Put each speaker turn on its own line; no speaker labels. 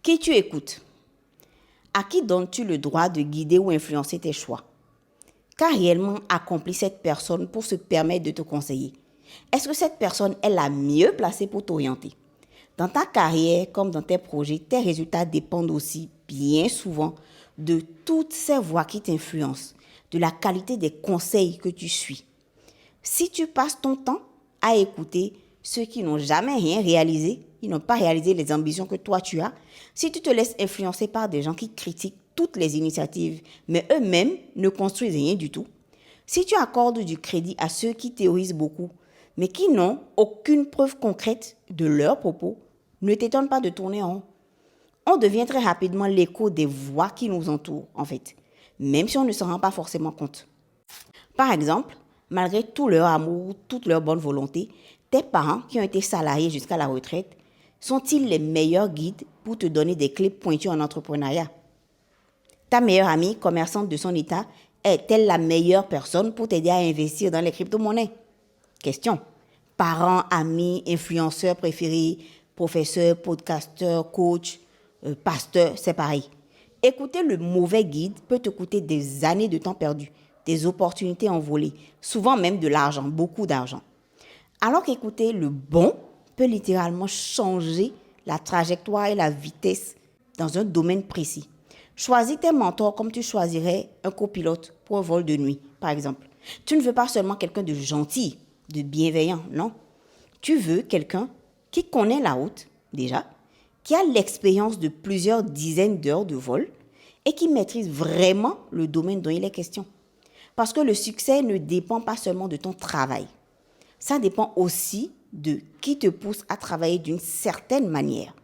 Qui tu écoutes? À qui donnes-tu le droit de guider ou influencer tes choix? Qu'a réellement accompli cette personne pour se permettre de te conseiller? Est-ce que cette personne est la mieux placée pour t'orienter? Dans ta carrière comme dans tes projets, tes résultats dépendent aussi bien souvent de toutes ces voix qui t'influencent, de la qualité des conseils que tu suis. Si tu passes ton temps à écouter ceux qui n'ont jamais rien réalisé, qui n'ont pas réalisé les ambitions que toi tu as, si tu te laisses influencer par des gens qui critiquent toutes les initiatives, mais eux-mêmes ne construisent rien du tout, si tu accordes du crédit à ceux qui théorisent beaucoup, mais qui n'ont aucune preuve concrète de leurs propos, ne t'étonne pas de tourner en rond. On devient très rapidement l'écho des voix qui nous entourent, en fait, même si on ne s'en rend pas forcément compte. Par exemple, malgré tout leur amour, toute leur bonne volonté, tes parents qui ont été salariés jusqu'à la retraite, sont-ils les meilleurs guides pour te donner des clés pointues en entrepreneuriat? Ta meilleure amie commerçante de son état est-elle la meilleure personne pour t'aider à investir dans les crypto-monnaies? Question. Parents, amis, influenceurs préférés, professeurs, podcasteurs, coachs, pasteurs, c'est pareil. Écouter le mauvais guide peut te coûter des années de temps perdu, des opportunités envolées, souvent même de l'argent, beaucoup d'argent. Alors qu'écouter le bon peut littéralement changer la trajectoire et la vitesse dans un domaine précis. Choisis tes mentors comme tu choisirais un copilote pour un vol de nuit, par exemple. Tu ne veux pas seulement quelqu'un de gentil, de bienveillant, non. Tu veux quelqu'un qui connaît la route, déjà, qui a l'expérience de plusieurs dizaines d'heures de vol et qui maîtrise vraiment le domaine dont il est question. Parce que le succès ne dépend pas seulement de ton travail. Ça dépend aussi de qui te pousse à travailler d'une certaine manière.